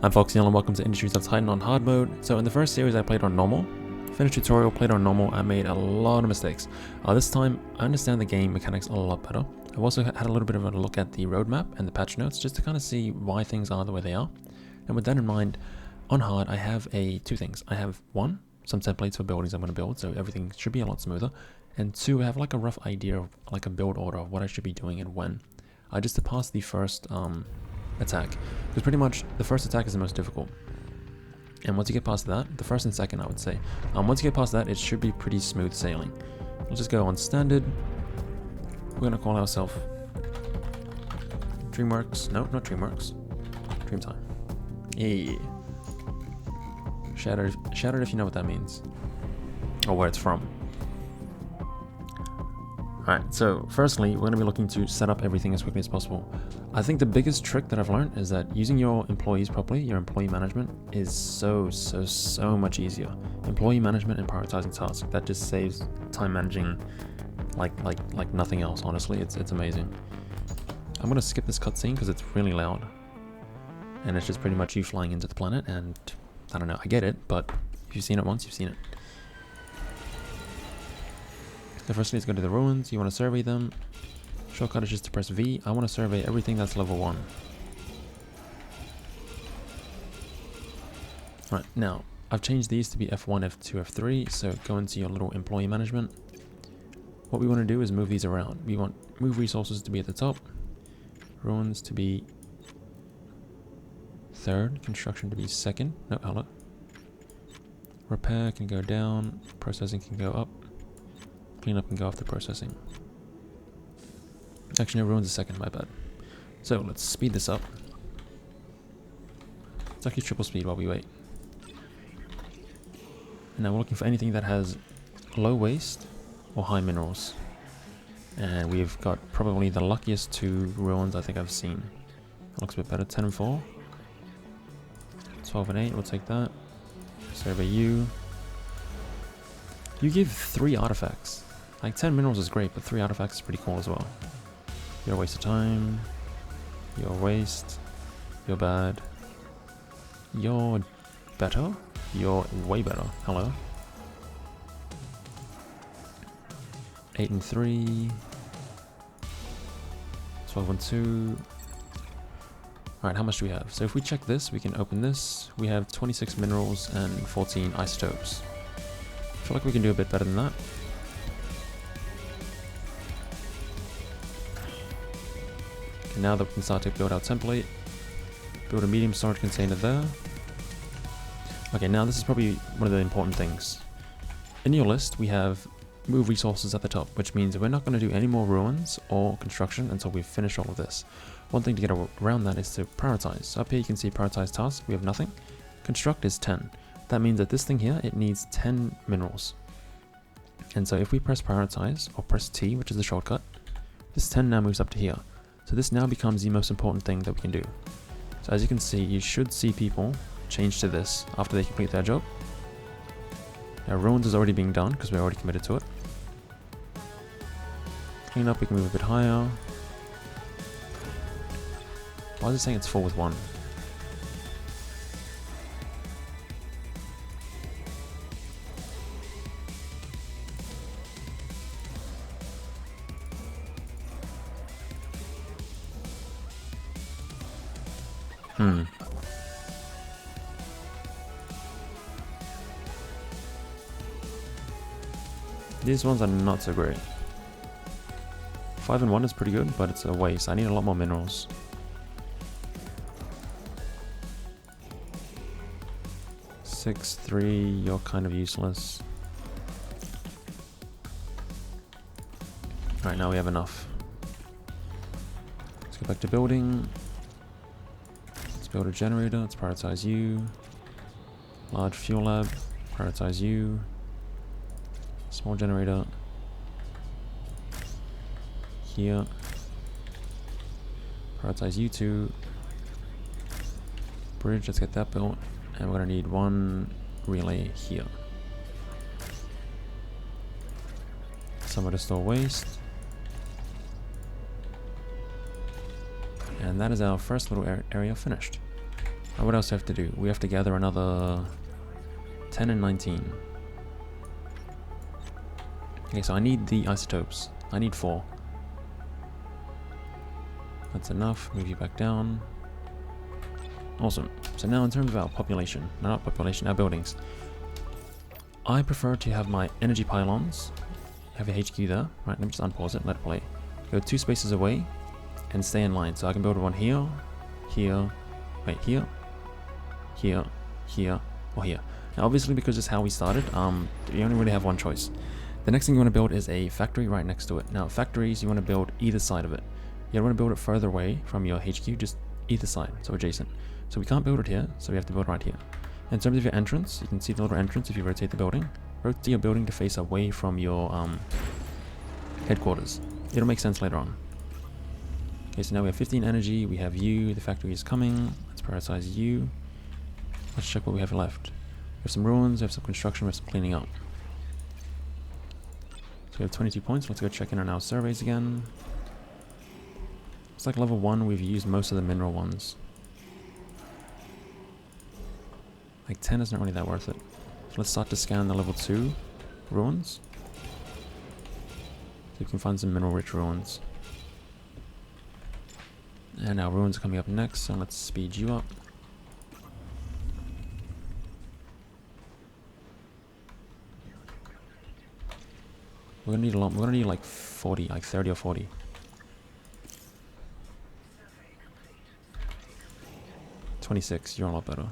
I'm Foxy and welcome to Industries of Titan on hard mode. So in the first series I played on normal, finished tutorial, played on normal, I made a lot of mistakes. This time I understand the game mechanics a lot better. I've also had a little bit of a look at the roadmap and the patch notes just to kind of see why things are the way they are. And with that in mind, on hard I have two things. I have one, some templates for buildings I'm going to build, so everything should be a lot smoother. And two, I have like a rough idea of like a build order of what I should be doing and when. Just to pass the first attack, because pretty much the first attack is the most difficult, and once you get past that, the first and second I would say, once you get past that it should be pretty smooth sailing. We'll just go on standard. We're going to call ourselves DreamWorks, no, not DreamWorks, Dreamtime. Yeah. Shattered if you know what that means, or where it's from. Alright, so firstly, we're going to be looking to set up everything as quickly as possible. I think the biggest trick that I've learned is that using your employees properly, your employee management, is so much easier. Employee management and prioritizing tasks, that just saves time managing like nothing else, honestly. It's amazing. I'm going to skip this cutscene because it's really loud. And it's just pretty much you flying into the planet, and I don't know, I get it, but if you've seen it once, you've seen it. So firstly, let's go to the ruins. You want to survey them. Shortcut is just to press V. I want to survey everything that's level 1. Alright, now, I've changed these to be F1, F2, F3, so go into your little employee management. What we want to do is move these around. We want move resources to be at the top, ruins to be 3rd, construction to be 2nd. No, hello. Repair can go down, processing can go up. Cleanup can go after processing. Actually, no, ruins a 2nd, my bad. So let's speed this up. It's actually triple speed while we wait. And now we're looking for anything that has low waste or high minerals. And we've got probably the luckiest 2 ruins I think I've seen. That looks a bit better. 10 and 4. 12 and 8, we'll take that. Survey you. You give 3 artifacts. Like 10 minerals is great, but 3 artifacts is pretty cool as well. You're a waste of time. You're a waste. You're bad. You're better. You're way better. Hello. 8 and 3. 12 and 2. Alright, how much do we have? So if we check this, we can open this. We have 26 minerals and 14 isotopes. I feel like we can do a bit better than that. Okay, now that we can start to build our template, build a medium storage container there. Okay, now this is probably one of the important things. In your list, we have move resources at the top, which means we're not going to do any more ruins or construction until we've finished all of this. One thing to get around that is to prioritize. So up here you can see prioritize tasks, we have nothing. Construct is 10. That means that this thing here, it needs 10 minerals. And so if we press prioritize, or press T, which is the shortcut, this 10 now moves up to here. So this now becomes the most important thing that we can do. So as you can see, you should see people change to this after they complete their job. Now ruins is already being done because we're already committed to it. Clean up, we can move a bit higher. Why is it saying it's full with 1? These ones are not so great. 5 and 1 is pretty good, but it's a waste. I need a lot more minerals. 6, 3, you're kind of useless. Alright, now we have enough. Let's go back to building. Let's build a generator. Let's prioritize you. Large fuel lab. Prioritize you. Small generator. Here. Prioritize you 2. Bridge, let's get that built. And we're going to need 1 relay here. Somewhere to store waste. And that is our first little area finished. What else do we have to do? We have to gather another 10 and 19. Okay, so I need the isotopes. I need 4. That's enough. Move you back down. Awesome. So now in terms of our population, no, not population, our buildings. I prefer to have my energy pylons, have a HQ there. Right, let me just unpause it, let it play. Go 2 spaces away and stay in line. So I can build one here, here, wait, here, here, here, or here. Now obviously because it's how we started, you only really have one choice. The next thing you want to build is a factory right next to it. Now factories, you want to build either side of it. You don't want to build it further away from your HQ, just either side, so adjacent. So we can't build it here, so we have to build right here. In terms of your entrance, you can see the little entrance if you rotate the building. Rotate your building to face away from your headquarters. It'll make sense later on. Okay, so now we have 15 energy, we have you, the factory is coming. Let's prioritize you. Let's check what we have left. We have some ruins, we have some construction, we have some cleaning up. So we have 22 points, let's go check in on our surveys again. It's like level 1, we've used most of the mineral ones. Like 10 isn't really that worth it. So let's start to scan the level 2 ruins. So we can find some mineral rich ruins. And our ruins are coming up next, so let's speed you up. We're gonna need a lot, we're gonna need like 40, like 30 or 40. 26, you're a lot better.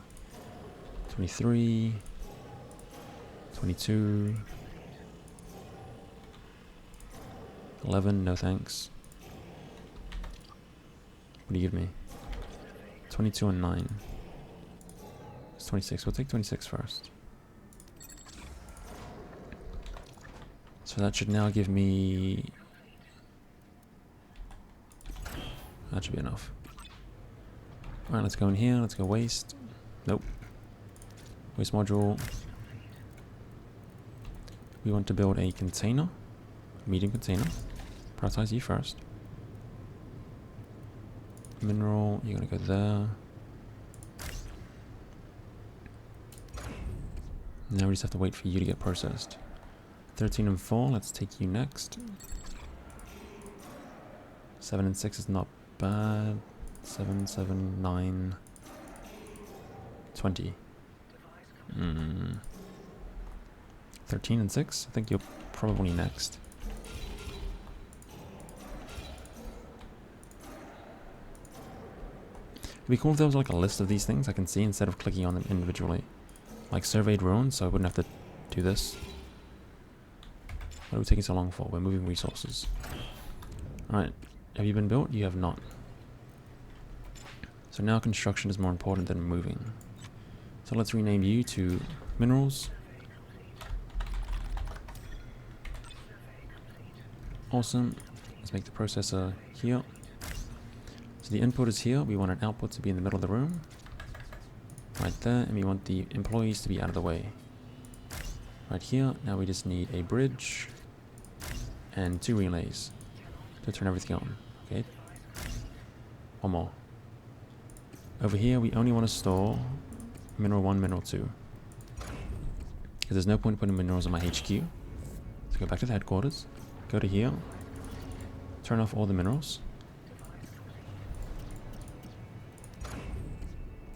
23, 22, 11, no thanks. What do you give me? 22 and 9. It's 26, we'll take 26 first. So that should now give me... That should be enough. Alright, let's go in here, let's go waste. Nope. Waste module. We want to build a container. Medium container. Prioritize you first. Mineral, you're gonna go there. Now we just have to wait for you to get processed. 13 and 4, let's take you next. 7 and 6 is not bad. 7, 7, 9, 20. 13 and 6? I think you're probably next. It'd be cool if there was like a list of these things I can see instead of clicking on them individually. Like surveyed ruins, so I wouldn't have to do this. What are we taking so long for? We're moving resources. Alright, have you been built? You have not. So now construction is more important than moving. So let's rename you to minerals. Awesome. Let's make the processor here. So the input is here. We want an output to be in the middle of the room. Right there. And we want the employees to be out of the way. Right here. Now we just need a bridge and 2 relays to turn everything on. Okay. One more. Over here, we only want to store mineral 1, mineral 2. Because there's no point putting minerals on my HQ. So go back to the headquarters. Go to here. Turn off all the minerals.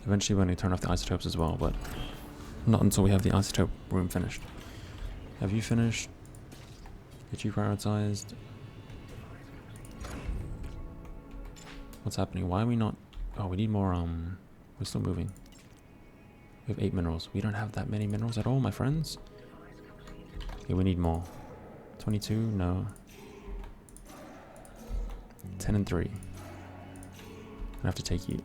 Eventually we're going to turn off the isotopes as well, but not until we have the isotope room finished. Have you finished? Get you prioritized? What's happening? Why are we not... Oh, we need more, we're still moving. We have 8 minerals. We don't have that many minerals at all, my friends. Okay, we need more. 22? No. 10 and 3. I have to take you.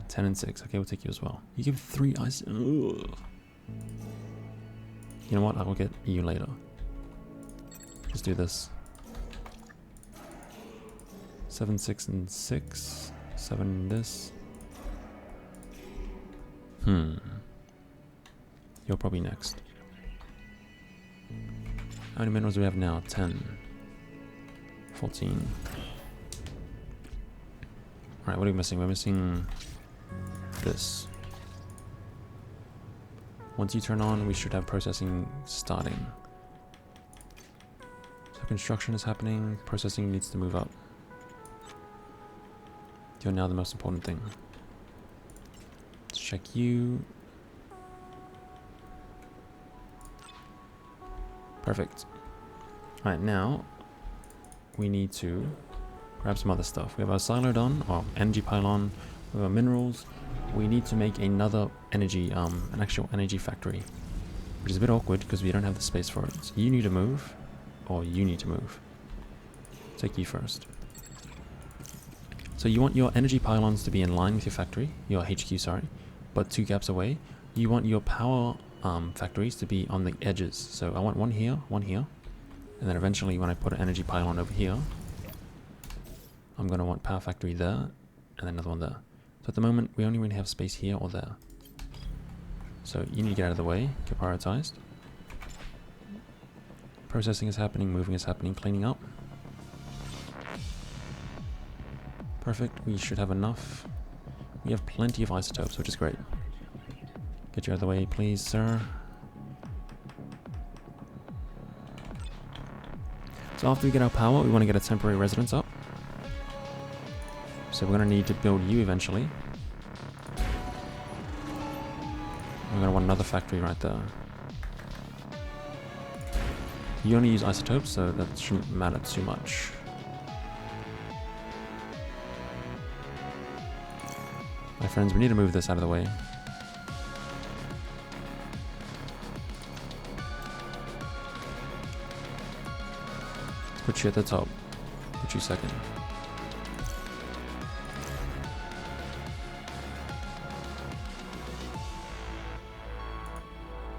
10 and 6. Okay, we'll take you as well. You give 3 ice. Ugh. You know what? I will get you later. Let's do this. 7, 6, and 6. 7 this. You're probably next. How many minerals do we have now? 10. 14. Alright, what are we missing? We're missing this. Once you turn on, we should have processing starting. So construction is happening, processing needs to move up. You're now the most important thing. Let's check you. Perfect. Alright, now we need to grab some other stuff. We have our silo done, our energy pylon, we have our minerals. We need to make another energy, an actual energy factory, which is a bit awkward because we don't have the space for it. So you need to move, or you need to move. Take you first. So you want your energy pylons to be in line with your factory, your HQ, sorry, but 2 gaps away. You want your power factories to be on the edges. So I want one here, and then eventually when I put an energy pylon over here, I'm going to want power factory there, and then another one there. So at the moment, we only really have space here or there. So you need to get out of the way, get prioritized. Processing is happening, moving is happening, cleaning up. Perfect, we should have enough. We have plenty of isotopes, which is great. Get you out of the way, please, sir. So after we get our power, we want to get a temporary residence up. So we're going to need to build you eventually. We're going to want another factory right there. You only use isotopes, so that shouldn't matter too much. My friends, we need to move this out of the way. Let's put you at the top. Put you second.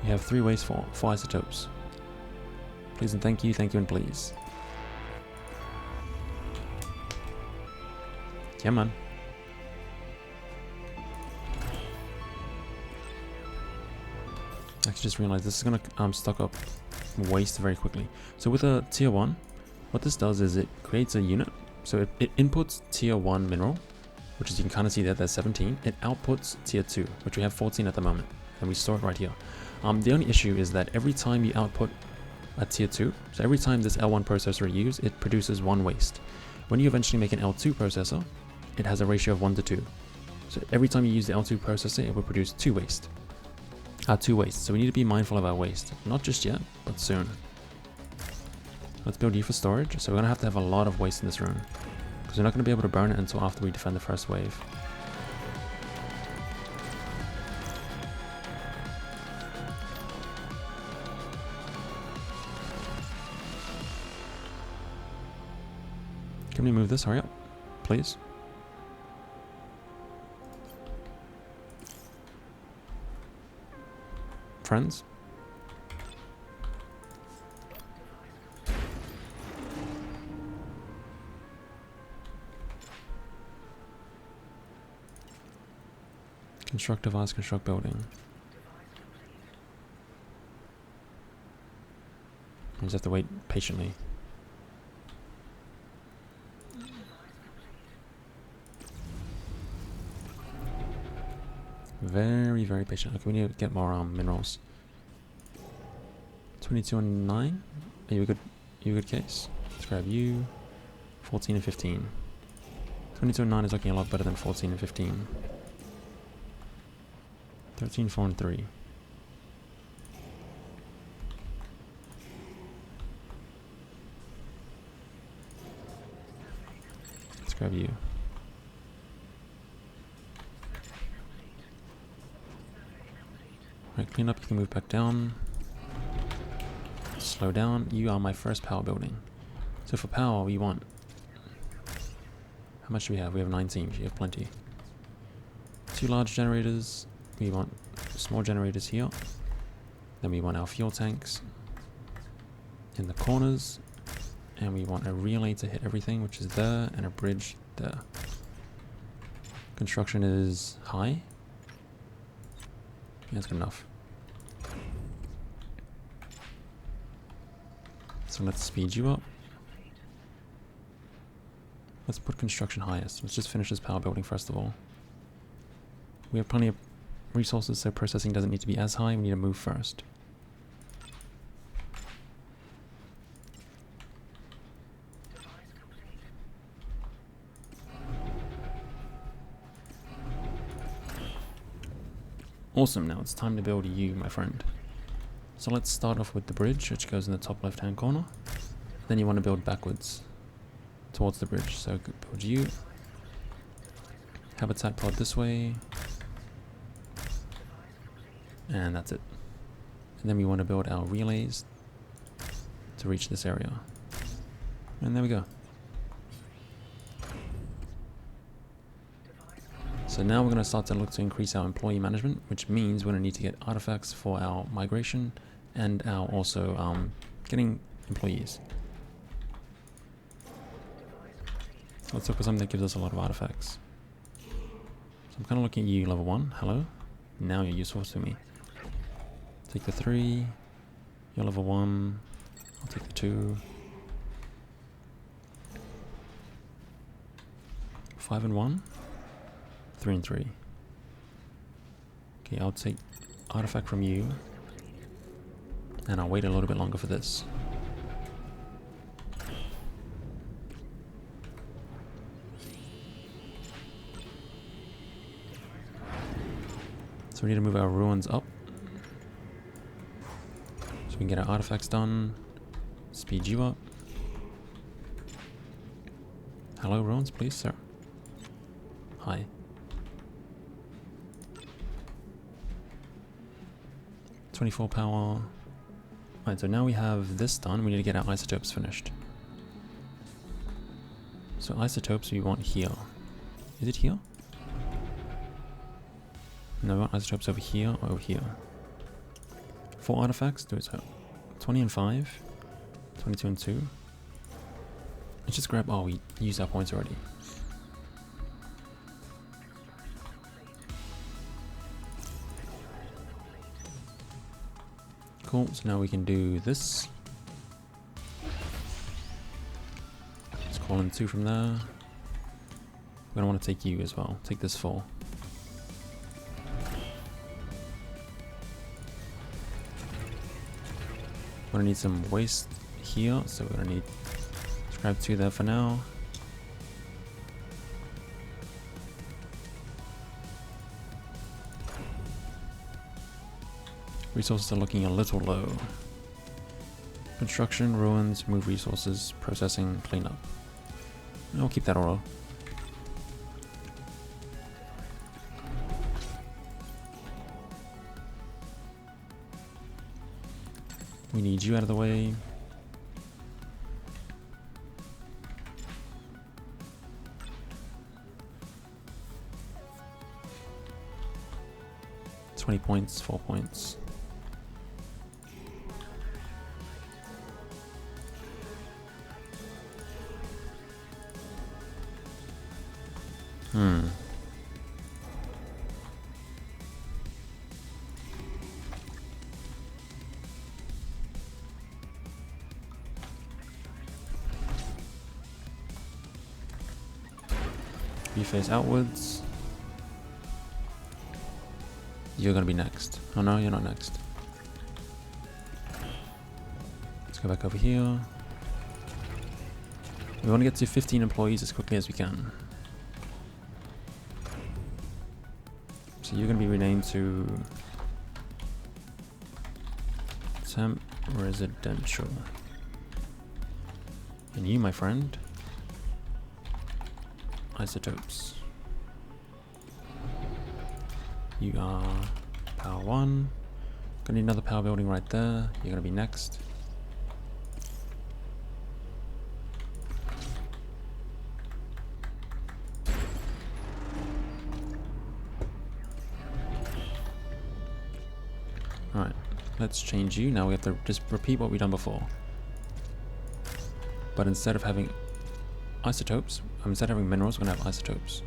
You have 3 ways for 4 isotopes. Please and thank you and please. Come on. I actually just realized this is going to stock up waste very quickly. So with a tier 1, what this does is it creates a unit. So it inputs tier 1 mineral, which as you can kind of see there, there's 17. It outputs tier 2, which we have 14 at the moment. And we store it right here. The only issue is that every time you output a tier 2, so every time this L1 processor is used, it produces 1 waste. When you eventually make an L2 processor, it has a ratio of 1 to 2. So every time you use the L2 processor, it will produce 2 waste. 2 wastes. So we need to be mindful of our waste. Not just yet, but soon. Let's build you for storage. So we're going to have a lot of waste in this room, because we're not going to be able to burn it until after we defend the first wave. Can we move this? Hurry up, please. Friends? Construct device, construct building. You just have to wait patiently. Very, very patient. Okay, we need to get more minerals. 22 and 9. Are you a good case? Let's grab you. 14 and 15. 22 and 9 is looking a lot better than 14 and 15. 13, 4 and 3. Let's grab you. Alright, clean up, you can move back down. Slow down, you are my first power building. So for power, we want... How much do we have? We have 19, you have plenty. 2 large generators, we want small generators here. Then we want our fuel tanks in the corners. And we want a relay to hit everything, which is there, and a bridge there. Construction is high. Yeah, that's good enough. So let's speed you up. Let's put construction highest. Let's just finish this power building first of all. We have plenty of resources, so processing doesn't need to be as high. We need to move first. Awesome, now it's time to build you, my friend. So let's start off with the bridge, which goes in the top left hand corner. Then you want to build backwards towards the bridge. So build you. Habitat pod this way. And that's it. And then we want to build our relays to reach this area. And there we go. So now we're going to start to look to increase our employee management, which means we're going to need to get artifacts for our migration and our also getting employees. Let's look for something that gives us a lot of artifacts. So I'm kind of looking at you, level 1. Hello. Now you're useful to me. Take the 3. You're level 1. I'll take the 2. 5 and 1. 3 and 3. Okay, I'll take artifact from you. And I'll wait a little bit longer for this. So we need to move our ruins up. So we can get our artifacts done. Speed you up. Hello, ruins, please, sir. Hi. .24 power. Alright, so now we have this done. We need to get our isotopes finished. So isotopes we want here. Is it here? No, we want isotopes over here or over here. 4 artifacts, do it so. 20 and 5. 22 and 2. Let's just grab, oh, we used our points already. Cool, so now we can do this. Let's call in 2 from there. We're gonna want to take you as well. Take this 4. We're gonna need some waste here, so we're gonna need to grab 2 there for now. Resources are looking a little low. Construction, ruins, move resources, processing, cleanup. I'll keep that all. We need you out of the way. $20 points, 4 points. You face outwards. You're gonna be next. Oh no, you're not next. Let's go back over here. We want to get to 15 employees as quickly as we can. So you're gonna be renamed to Temp Residential. And you, my friend, isotopes. You are power 1. Gonna need another power building right there. You're gonna be next. Alright, let's change you. Now we have to just repeat what we've done before. But instead of having isotopes, instead of having minerals, we're gonna have isotopes.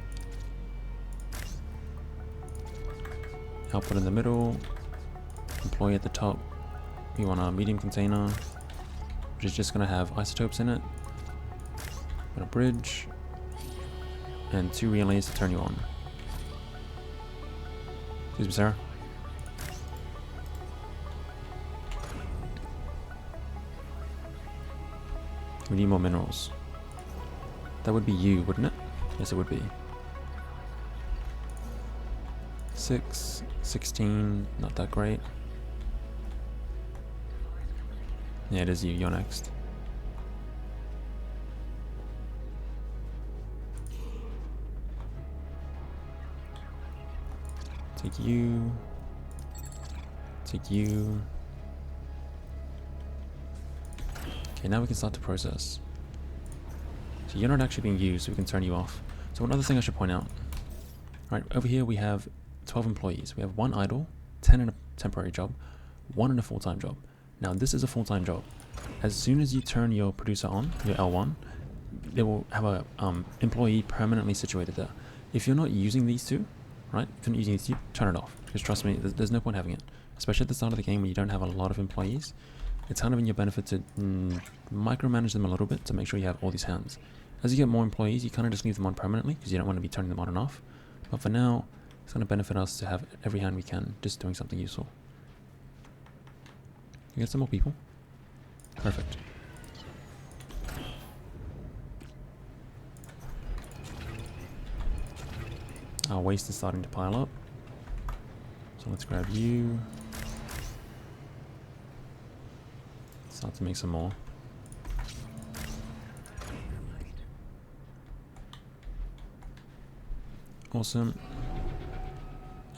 Output in the middle, employee at the top. We want a medium container, which is just gonna have isotopes in it. A bridge, and 2 relays to turn you on. Excuse me, Sarah. We need more minerals. That would be you, wouldn't it? Yes, it would be. 6, 16, not that great. Yeah, it is you. You're next. Take you. Take you. Okay, now we can start to process. So you're not actually being used, so we can turn you off. So another thing I should point out. Right, over here we have 12 employees. We have 1 idle, 10 in a temporary job, 1 in a full-time job. Now this is a full-time job. As soon as you turn your producer on, your L1, they will have a employee permanently situated there. If you're not using these two, right, if you're not using these two, turn it off. Because trust me, there's no point having it. Especially at the start of the game when you don't have a lot of employees. It's kind of in your benefit to micromanage them a little bit to make sure you have all these hands. As you get more employees, you kind of just leave them on permanently because you don't want to be turning them on and off. But for now, it's going to benefit us to have every hand we can just doing something useful. You get some more people. Perfect. Our waste is starting to pile up. So let's grab you. Start to make some more. Awesome.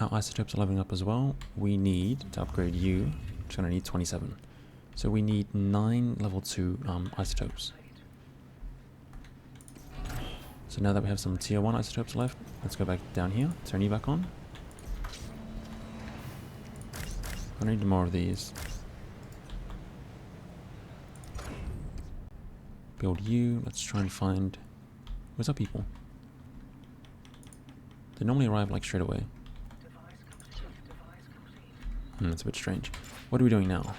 Our isotopes are leveling up as well. We need to upgrade you, which is going to need 27. So we need 9 level 2 isotopes. So now that we have some tier 1 isotopes left, let's go back down here, turn you back on. I need more of these. Build you, let's try and find... Where's our people? They normally arrive like straight away. That's a bit strange. What are we doing now?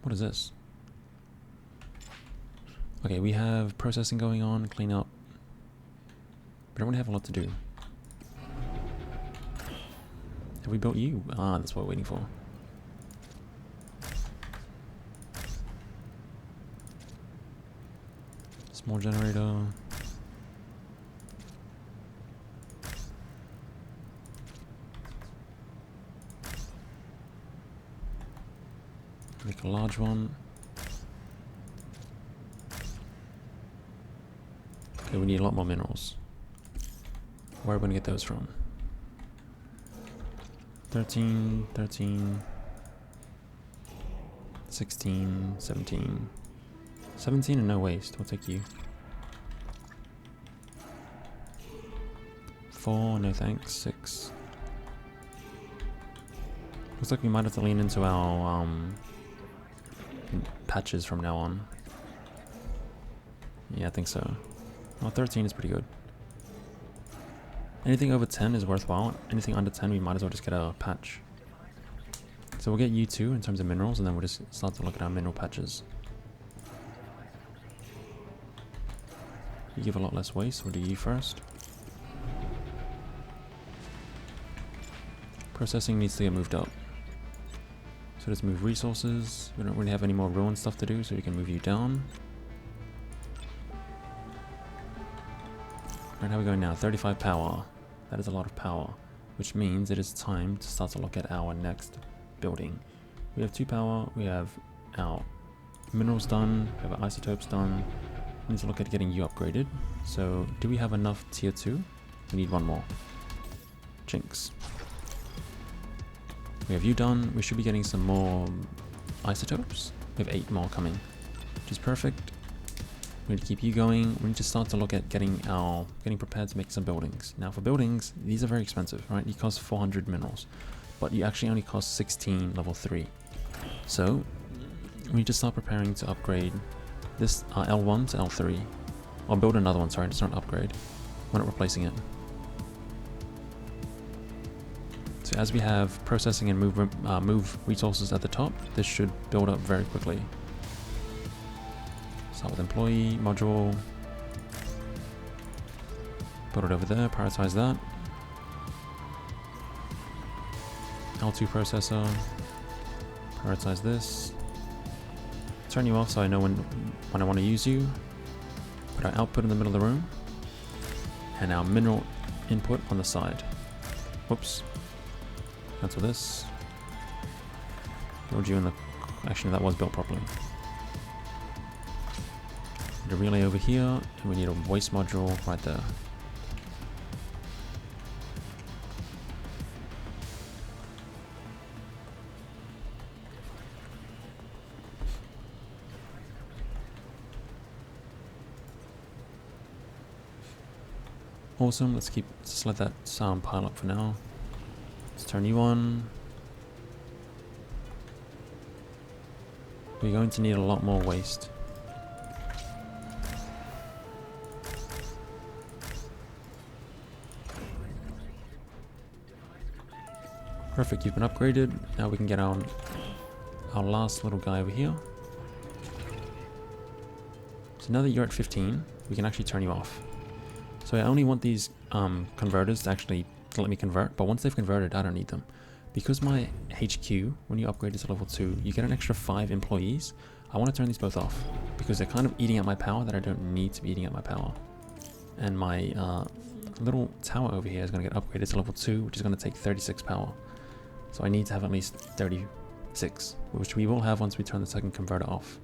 What is this? Okay, we have processing going on, clean up. But I don't really have a lot to do. Have we built you? Ah, that's what we're waiting for. Small generator. Make a large one. Okay, we need a lot more minerals. Where are we going to get those from? 13, 13, 16, 17. 17 and no waste. We'll take you. 4, no thanks. 6. Looks like we might have to lean into our patches from now on. Yeah, I think so. Well, 13 is pretty good. Anything over 10 is worthwhile. Anything under 10, we might as well just get a patch. So we'll get you 2 in terms of minerals, and then we'll just start to look at our mineral patches. You give a lot less waste. We'll do you first. Processing needs to get moved up. So let's move resources. We don't really have any more ruin stuff to do, so we can move you down. Right, how are we going now? 35 power. That is a lot of power, which means it is time to start to look at our next building. We have 2 power, we have our minerals done, we have our isotopes done. We need to look at getting you upgraded. So do we have enough tier 2? We need 1 more. Jinx. We have you done. We should be getting some more isotopes. We have 8 more coming, which is perfect. We need to keep you going. We need to start to look at getting prepared to make some buildings. Now for buildings, these are very expensive, right? You cost 400 minerals, but you actually only cost 16 level 3. So we need to start preparing to upgrade this L1 to L3. Or build another one, sorry, it's not an upgrade. We're not replacing it. So as we have processing and move resources at the top, this should build up very quickly. Start with employee, module. Put it over there, prioritize that. L2 processor. Prioritize this. Turn you off so I know when I want to use you. Put our output in the middle of the room. And our mineral input on the side. Whoops. Cancel this. Build you in the... Actually, that was built properly. Need a relay over here, and we need a waste module right there. Awesome, let's let that sound pile up for now. Let's turn you on. We're going to need a lot more waste. Perfect, you've been upgraded. Now we can get our last little guy over here. So now that you're at 15, we can actually turn you off. So I only want these converters to actually let me convert, but once they've converted, I don't need them. Because my HQ, when you upgrade to level 2, you get an extra 5 employees. I want to turn these both off, because they're kind of eating at my power that I don't need to be eating at my power. And my little tower over here is going to get upgraded to level 2, which is going to take 36 power. So I need to have at least 36, which we will have once we turn the second converter off.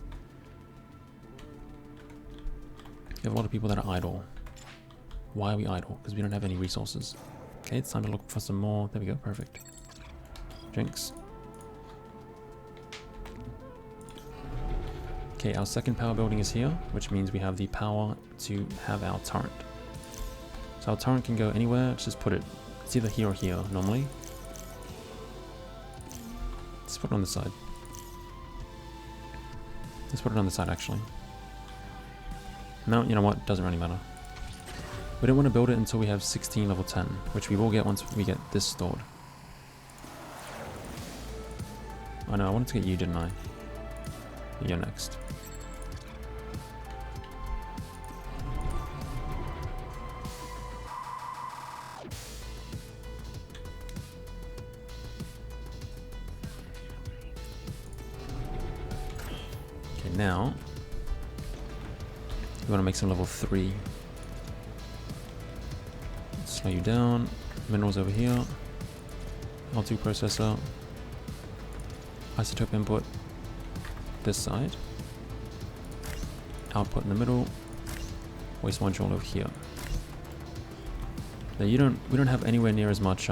We have a lot of people that are idle. Why are we idle? Because we don't have any resources. Okay, it's time to look for some more. There we go, perfect. Jinx. Okay, our second power building is here, which means we have the power to have our turret. So our turret can go anywhere. Let's just put it, it's either here or here normally. Let's put it on the side. Let's put it on the side actually. No, you know what? Doesn't really matter. We don't want to build it until we have 16 level 10, which we will get once we get this stored. Oh no, I wanted to get you, didn't I? You're next. Okay, now we want to make some level 3. Slow you down. Minerals over here. L2 processor. Isotope input this side. Output in the middle. Waste module over here. Now we don't have anywhere near as much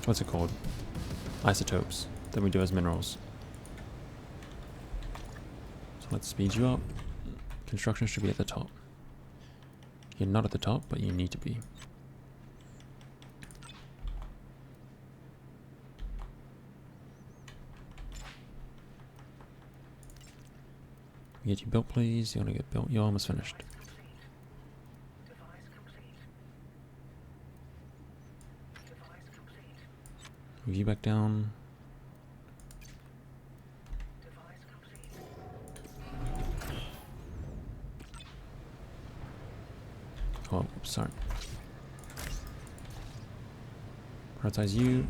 what's it called? Isotopes than we do as minerals. Let's speed you up. Construction should be at the top. You're not at the top, but you need to be. Get you built, please. You want to get built. You're almost finished. Move you back down. Oh, sorry. Prioritize you.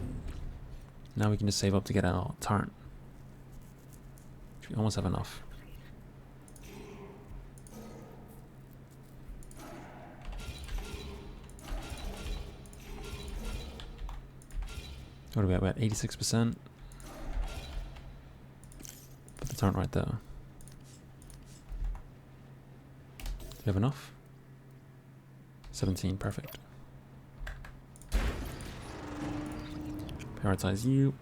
Now we can just save up to get our turret. We almost have enough. What are we at? We're at 86%. Put the turret right there. Do you have enough? 17, perfect. Prioritize you.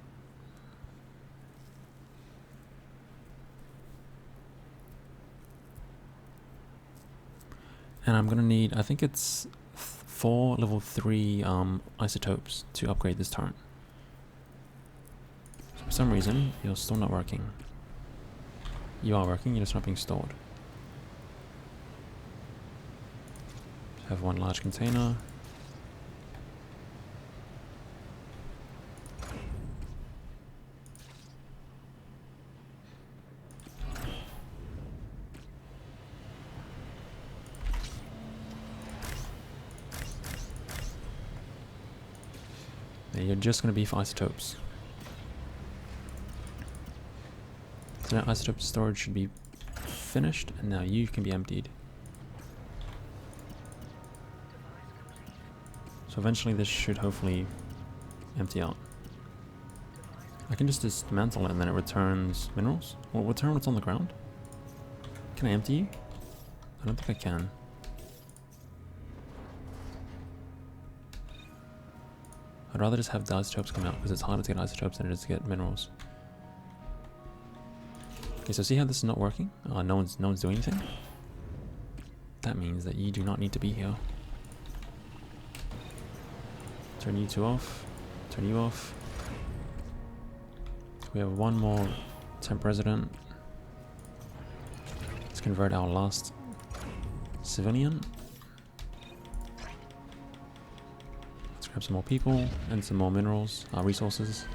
And I'm gonna need, I think it's 4 level 3 isotopes to upgrade this turret. So for some reason, you're still not working. You are working, you're just not being stored. Have one large container. Yeah, you're just going to be for isotopes. So now isotope storage should be finished, and now you can be emptied. So eventually this should hopefully empty out. I can just dismantle it and then it returns minerals. Will it return what's on the ground? Can I empty you? I don't think I can. I'd rather just have the isotopes come out because it's harder to get isotopes than it is to get minerals. Okay, so see how this is not working? No one's doing anything. That means that you do not need to be here. Turn you two off. Turn you off. We have one more temp resident. Let's convert our last civilian. Let's grab some more people and some more minerals, resources.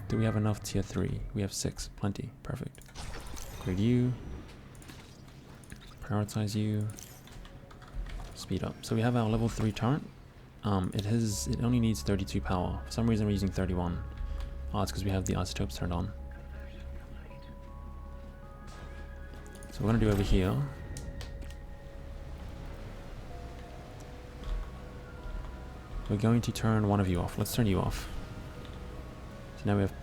Do we have enough tier 3? We have 6. Plenty. Perfect. Grade you. Prioritize you. Speed up. So we have our level 3 turret. It only needs 32 power. For some reason we're using 31. Oh, it's because we have the isotopes turned on. So we're going to do over here. We're going to turn one of you off. Let's turn you off. So now we have...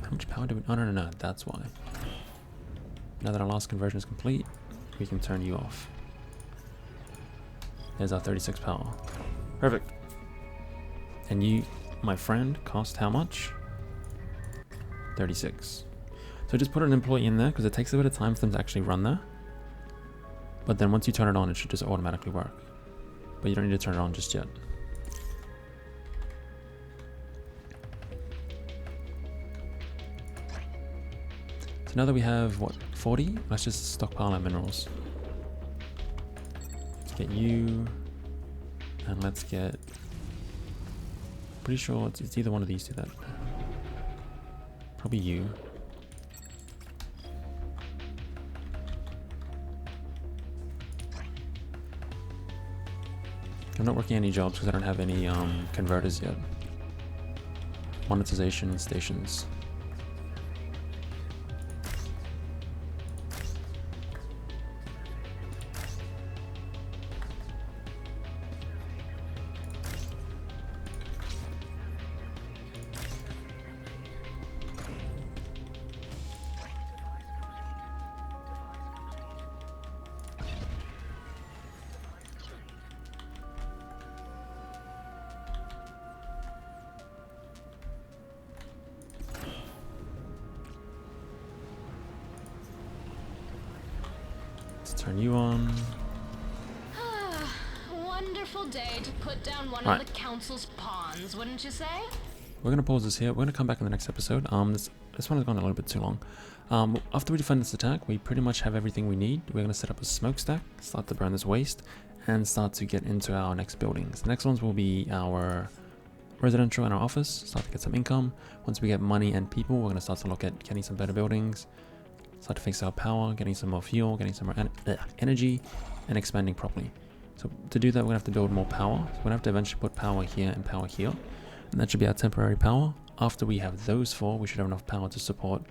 How much power do we... Oh, no. That's why. Now that our last conversion is complete, we can turn you off. There's our 36 power. Perfect. And you, my friend, cost how much? 36. So just put an employee in there because it takes a bit of time for them to actually run there. But then once you turn it on, it should just automatically work. But you don't need to turn it on just yet. So now that we have, what, 40? Let's just stockpile our minerals. Let's get you, and let's get, pretty sure it's either one of these two that, probably you. I'm not working any jobs because I don't have any converters yet. Monetization stations. Turn you on. Wonderful day to put down one Right. of the council's pawns, wouldn't you say? We're gonna pause this here. We're gonna come back in the next episode. This one has gone a little bit too long. After we defend this attack, we pretty much have everything we need. We're gonna set up a smokestack, start to burn this waste, and start to get into our next buildings. The next ones will be our residential and our office. Start to get some income. Once we get money and people, we're gonna start to look at getting some better buildings. Start to fix our power, getting some more fuel, getting some more energy, and expanding properly. So to do that, we're gonna have to build more power. So we're gonna have to eventually put power here and power here, and that should be our temporary power. After we have those four, we should have enough power to support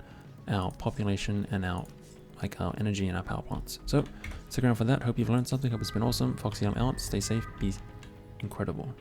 our population and our energy and our power plants. So stick around for that. Hope you've learned something. Hope it's been awesome. Foxy, I'm out. Stay safe. Be incredible.